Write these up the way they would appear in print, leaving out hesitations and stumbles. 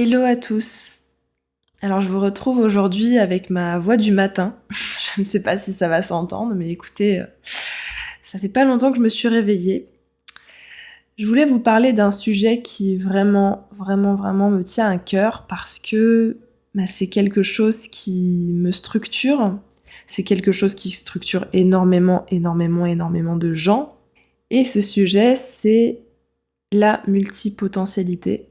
Hello à tous. Alors je vous retrouve aujourd'hui avec ma voix du matin. Je ne sais pas si ça va s'entendre, mais écoutez, ça fait pas longtemps que je me suis réveillée. Je voulais vous parler d'un sujet qui vraiment me tient à cœur parce que c'est quelque chose qui me structure. C'est quelque chose qui structure énormément de gens. Et ce sujet, c'est la multipotentialité.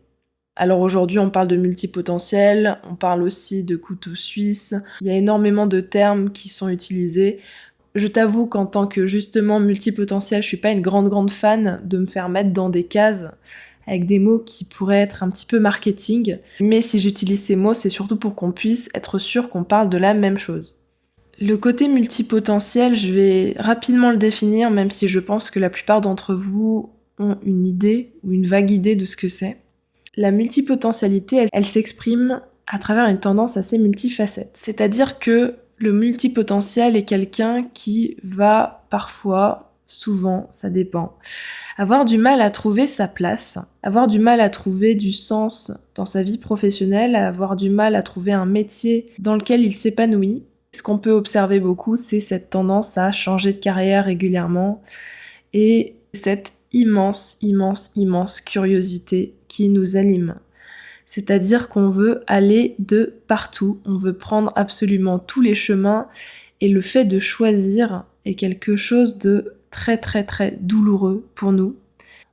Alors aujourd'hui, on parle de multipotentiel, on parle aussi de couteau suisse. Il y a énormément de termes qui sont utilisés. Je t'avoue qu'en tant que justement multipotentiel, je suis pas une grande fan de me faire mettre dans des cases avec des mots qui pourraient être un petit peu marketing. Mais si j'utilise ces mots, c'est surtout pour qu'on puisse être sûr qu'on parle de la même chose. Le côté multipotentiel, je vais rapidement le définir, même si je pense que la plupart d'entre vous ont une idée ou une vague idée de ce que c'est. La multipotentialité, elle s'exprime à travers une tendance assez multifacette. C'est-à-dire que le multipotentiel est quelqu'un qui va parfois, souvent, ça dépend, avoir du mal à trouver sa place, avoir du mal à trouver du sens dans sa vie professionnelle, avoir du mal à trouver un métier dans lequel il s'épanouit. Ce qu'on peut observer beaucoup, c'est cette tendance à changer de carrière régulièrement et cette immense curiosité qui nous anime. C'est-à-dire qu'on veut aller de partout, on veut prendre absolument tous les chemins et le fait de choisir est quelque chose de très douloureux pour nous.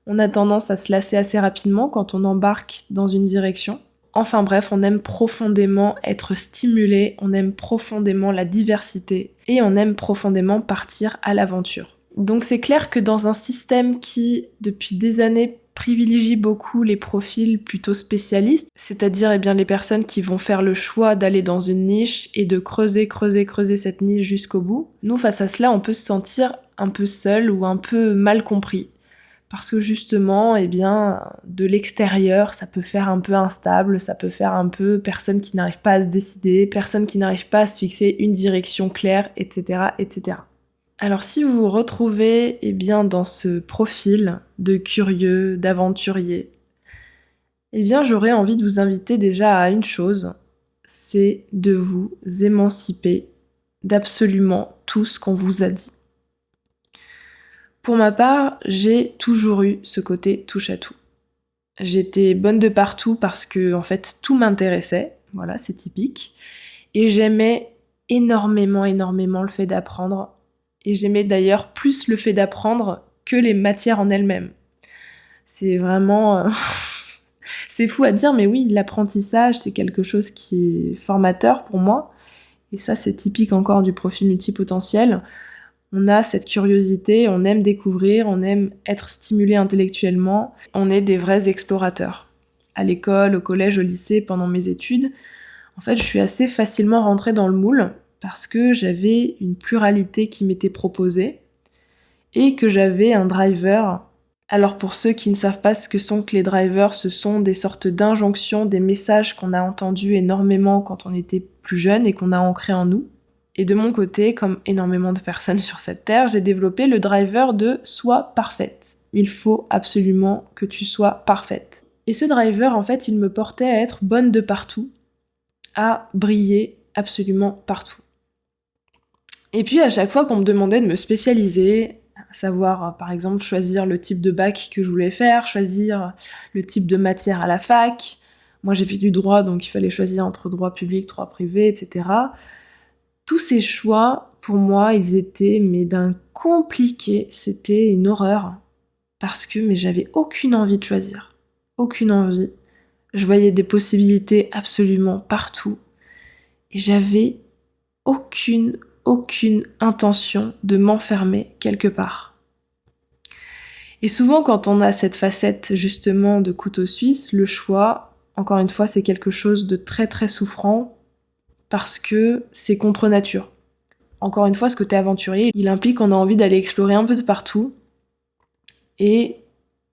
On a tendance à se lasser assez rapidement quand on embarque dans une direction. Enfin bref, on aime profondément être stimulé, on aime profondément la diversité et on aime profondément partir à l'aventure. Donc c'est clair que dans un système qui, depuis des années, privilégie beaucoup les profils plutôt spécialistes, c'est-à-dire les personnes qui vont faire le choix d'aller dans une niche et de creuser cette niche jusqu'au bout, nous face à cela on peut se sentir un peu seul ou un peu mal compris. Parce que justement, de l'extérieur, ça peut faire un peu instable, ça peut faire un peu personne qui n'arrive pas à se décider, personne qui n'arrive pas à se fixer une direction claire, etc. Alors si vous vous retrouvez dans ce profil de curieux, d'aventurier, j'aurais envie de vous inviter déjà à une chose, c'est de vous émanciper d'absolument tout ce qu'on vous a dit. Pour ma part, j'ai toujours eu ce côté touche à tout. J'étais bonne de partout parce que en fait tout m'intéressait, voilà, c'est typique, et j'aimais énormément le fait d'apprendre. Et j'aimais d'ailleurs plus le fait d'apprendre que les matières en elles-mêmes. C'est vraiment... c'est fou à dire, mais oui, l'apprentissage, c'est quelque chose qui est formateur pour moi. Et ça, c'est typique encore du profil multipotentiel. On a cette curiosité, on aime découvrir, on aime être stimulé intellectuellement. On est des vrais explorateurs. À l'école, au collège, au lycée, pendant mes études, en fait, je suis assez facilement rentrée dans le moule parce que j'avais une pluralité qui m'était proposée et que j'avais un driver. Alors pour ceux qui ne savent pas ce que sont que les drivers, ce sont des sortes d'injonctions, des messages qu'on a entendus énormément quand on était plus jeune et qu'on a ancrés en nous. Et de mon côté, comme énormément de personnes sur cette terre, j'ai développé le driver de « sois parfaite ». Il faut absolument que tu sois parfaite. Et ce driver, en fait, il me portait à être bonne de partout, à briller absolument partout. Et puis à chaque fois qu'on me demandait de me spécialiser, savoir par exemple choisir le type de bac que je voulais faire, choisir le type de matière à la fac, moi j'ai fait du droit donc il fallait choisir entre droit public, droit privé, etc. Tous ces choix, pour moi, ils étaient d'un compliqué, c'était une horreur. Parce que j'avais aucune envie de choisir. Aucune envie. Je voyais des possibilités absolument partout. Et j'avais aucune intention de m'enfermer quelque part. Et souvent, quand on a cette facette justement de couteau suisse, le choix, encore une fois, c'est quelque chose de très souffrant parce que c'est contre nature. Encore une fois, ce côté aventurier, il implique qu'on a envie d'aller explorer un peu de partout et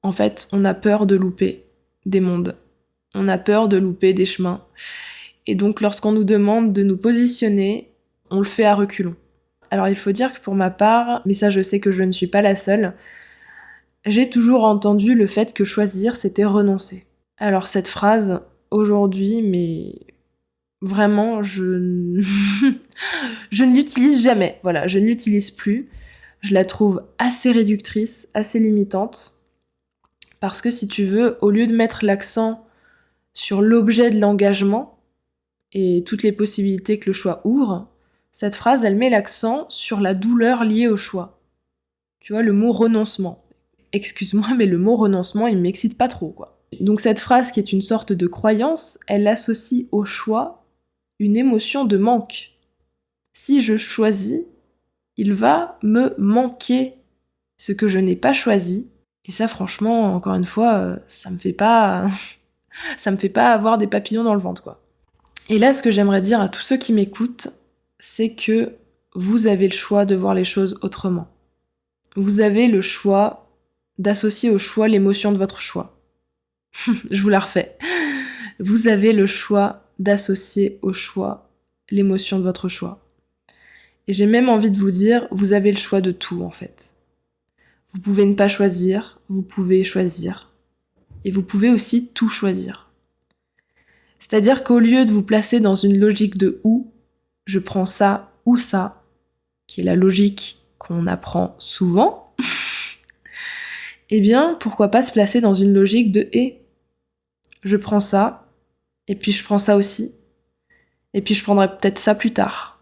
en fait, on a peur de louper des mondes. On a peur de louper des chemins. Et donc, lorsqu'on nous demande de nous positionner, on le fait à reculons. Alors, il faut dire que pour ma part, mais ça je sais que je ne suis pas la seule, j'ai toujours entendu le fait que choisir, c'était renoncer. Alors cette phrase, aujourd'hui, mais vraiment, je ne l'utilise jamais. Voilà, je ne l'utilise plus. Je la trouve assez réductrice, assez limitante. Parce que si tu veux, au lieu de mettre l'accent sur l'objet de l'engagement et toutes les possibilités que le choix ouvre, cette phrase, elle met l'accent sur la douleur liée au choix. Tu vois, le mot renoncement. Excuse-moi, mais le mot renoncement, il m'excite pas trop, quoi. Donc cette phrase, qui est une sorte de croyance, elle associe au choix une émotion de manque. Si je choisis, il va me manquer ce que je n'ai pas choisi. Et ça, franchement, encore une fois, ça me fait pas avoir des papillons dans le ventre, quoi. Et là, ce que j'aimerais dire à tous ceux qui m'écoutent, c'est que vous avez le choix de voir les choses autrement. Vous avez le choix d'associer au choix l'émotion de votre choix. Je vous la refais. Vous avez le choix d'associer au choix l'émotion de votre choix. Et j'ai même envie de vous dire, vous avez le choix de tout, en fait. Vous pouvez ne pas choisir, vous pouvez choisir. Et vous pouvez aussi tout choisir. C'est-à-dire qu'au lieu de vous placer dans une logique de ou, je prends ça ou ça, qui est la logique qu'on apprend souvent, eh bien, pourquoi pas se placer dans une logique de et. Je prends ça, et puis je prends ça aussi, et puis je prendrai peut-être ça plus tard.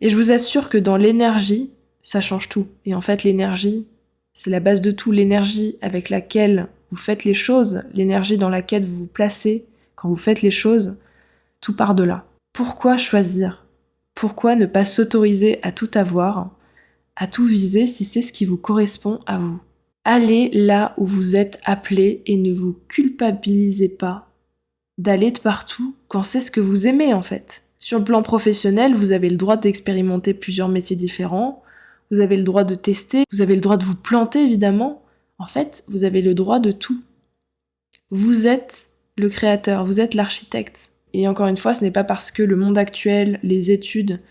Et je vous assure que dans l'énergie, ça change tout. Et en fait, l'énergie, c'est la base de tout. L'énergie avec laquelle vous faites les choses, l'énergie dans laquelle vous vous placez quand vous faites les choses, tout part de là. Pourquoi choisir ? Pourquoi ne pas s'autoriser à tout avoir, à tout viser si c'est ce qui vous correspond à vous ? Allez là où vous êtes appelé et ne vous culpabilisez pas d'aller de partout quand c'est ce que vous aimez en fait. Sur le plan professionnel, vous avez le droit d'expérimenter plusieurs métiers différents, vous avez le droit de tester, vous avez le droit de vous planter évidemment. En fait, vous avez le droit de tout. Vous êtes le créateur, vous êtes l'architecte. Et encore une fois, ce n'est pas parce que le monde actuel, les études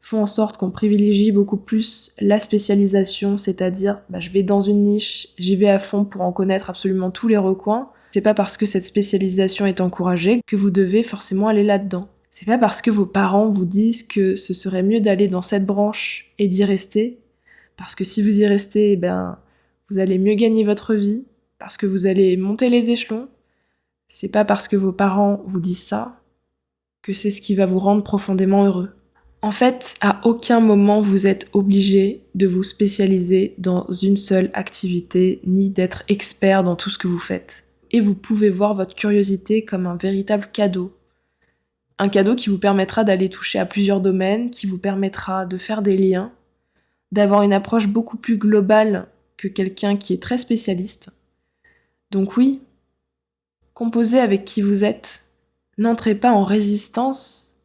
font en sorte qu'on privilégie beaucoup plus la spécialisation, c'est-à-dire je vais dans une niche, j'y vais à fond pour en connaître absolument tous les recoins. C'est pas parce que cette spécialisation est encouragée que vous devez forcément aller là-dedans. C'est pas parce que vos parents vous disent que ce serait mieux d'aller dans cette branche et d'y rester, parce que si vous y restez, vous allez mieux gagner votre vie, parce que vous allez monter les échelons. C'est pas parce que vos parents vous disent ça que c'est ce qui va vous rendre profondément heureux. En fait, à aucun moment vous êtes obligé de vous spécialiser dans une seule activité, ni d'être expert dans tout ce que vous faites. Et vous pouvez voir votre curiosité comme un véritable cadeau. Un cadeau qui vous permettra d'aller toucher à plusieurs domaines, qui vous permettra de faire des liens, d'avoir une approche beaucoup plus globale que quelqu'un qui est très spécialiste. Donc oui, composez avec qui vous êtes. N'entrez pas en résistance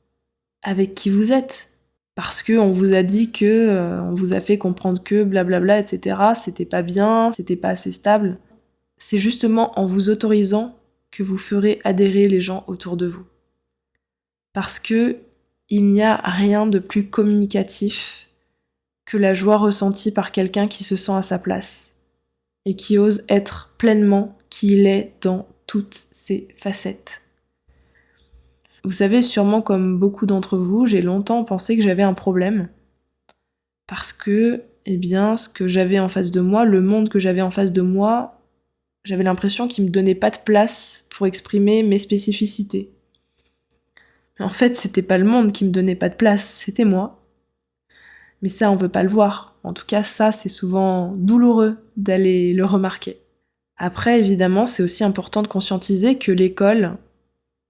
avec qui vous êtes. Parce qu'on vous a dit que, on vous a fait comprendre que blablabla, etc., c'était pas bien, c'était pas assez stable. C'est justement en vous autorisant que vous ferez adhérer les gens autour de vous. Parce que il n'y a rien de plus communicatif que la joie ressentie par quelqu'un qui se sent à sa place et qui ose être pleinement qui il est dans toutes ses facettes. Vous savez, sûrement comme beaucoup d'entre vous, j'ai longtemps pensé que j'avais un problème. Parce que, ce que j'avais en face de moi, le monde que j'avais en face de moi, j'avais l'impression qu'il me donnait pas de place pour exprimer mes spécificités. Mais en fait, c'était pas le monde qui me donnait pas de place, c'était moi. Mais ça, on veut pas le voir. En tout cas, ça, c'est souvent douloureux d'aller le remarquer. Après, évidemment, c'est aussi important de conscientiser que l'école,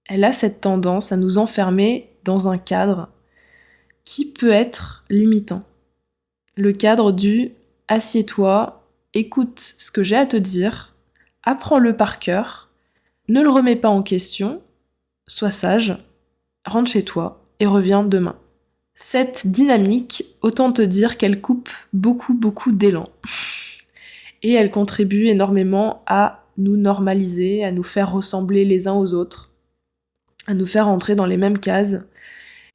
elle a cette tendance à nous enfermer dans un cadre qui peut être limitant. Le cadre du « assieds-toi, écoute ce que j'ai à te dire, apprends-le par cœur, ne le remets pas en question, sois sage, rentre chez toi et reviens demain ». Cette dynamique, autant te dire qu'elle coupe beaucoup d'élan. Et elle contribue énormément à nous normaliser, à nous faire ressembler les uns aux autres, à nous faire entrer dans les mêmes cases,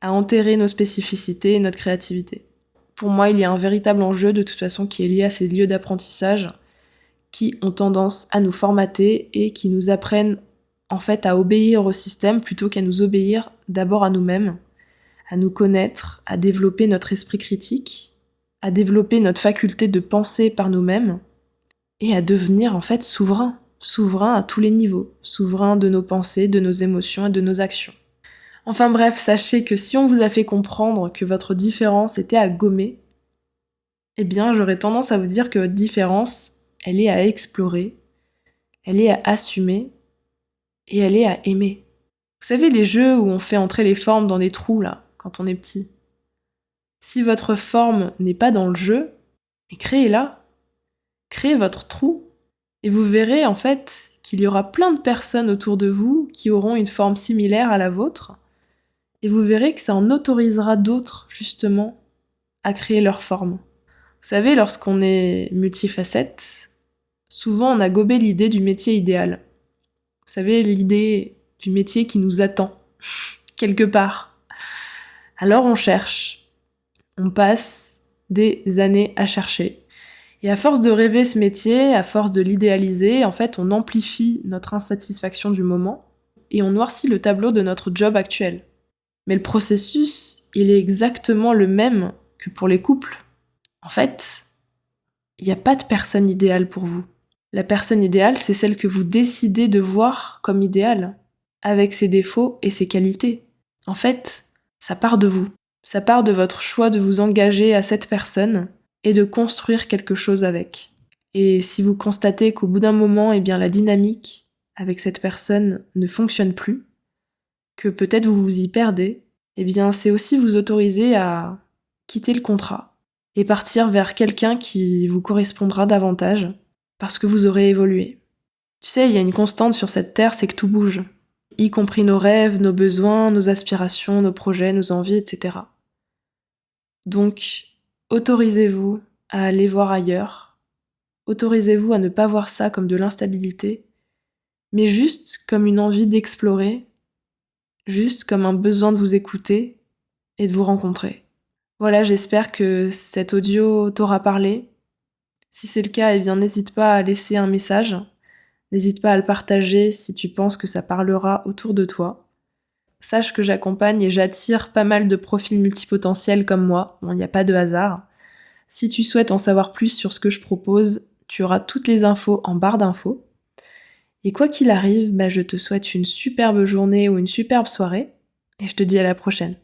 à enterrer nos spécificités et notre créativité. Pour moi, il y a un véritable enjeu de toute façon qui est lié à ces lieux d'apprentissage qui ont tendance à nous formater et qui nous apprennent en fait à obéir au système plutôt qu'à nous obéir d'abord à nous-mêmes, à nous connaître, à développer notre esprit critique, à développer notre faculté de penser par nous-mêmes et à devenir en fait souverain, souverain à tous les niveaux, souverain de nos pensées, de nos émotions et de nos actions. Enfin bref, sachez que si on vous a fait comprendre que votre différence était à gommer, eh bien j'aurais tendance à vous dire que votre différence, elle est à explorer, elle est à assumer et elle est à aimer. Vous savez les jeux où on fait entrer les formes dans des trous là, quand on est petit. Si votre forme n'est pas dans le jeu, créez-la. Créez votre trou. Et vous verrez en fait qu'il y aura plein de personnes autour de vous qui auront une forme similaire à la vôtre. Et vous verrez que ça en autorisera d'autres, justement, à créer leur forme. Vous savez, lorsqu'on est multifacette, souvent on a gobé l'idée du métier idéal. Vous savez, l'idée du métier qui nous attend, quelque part. Alors on cherche. On passe des années à chercher. Et à force de rêver ce métier, à force de l'idéaliser, en fait, on amplifie notre insatisfaction du moment et on noircit le tableau de notre job actuel. Mais le processus, il est exactement le même que pour les couples. En fait, il n'y a pas de personne idéale pour vous. La personne idéale, c'est celle que vous décidez de voir comme idéale, avec ses défauts et ses qualités. En fait, ça part de vous. Ça part de votre choix de vous engager à cette personne et de construire quelque chose avec. Et si vous constatez qu'au bout d'un moment, eh bien, la dynamique avec cette personne ne fonctionne plus, que peut-être vous vous y perdez, eh bien, c'est aussi vous autoriser à quitter le contrat et partir vers quelqu'un qui vous correspondra davantage parce que vous aurez évolué. Tu sais, il y a une constante sur cette terre, c'est que tout bouge, y compris nos rêves, nos besoins, nos aspirations, nos projets, nos envies, etc. Donc, autorisez-vous à aller voir ailleurs, autorisez-vous à ne pas voir ça comme de l'instabilité, mais juste comme une envie d'explorer, juste comme un besoin de vous écouter et de vous rencontrer. Voilà, j'espère que cet audio t'aura parlé. Si c'est le cas, eh bien n'hésite pas à laisser un message, n'hésite pas à le partager si tu penses que ça parlera autour de toi. Sache que j'accompagne et j'attire pas mal de profils multipotentiels comme moi, il n'y a pas de hasard. Si tu souhaites en savoir plus sur ce que je propose, tu auras toutes les infos en barre d'infos. Et quoi qu'il arrive, je te souhaite une superbe journée ou une superbe soirée, et je te dis à la prochaine.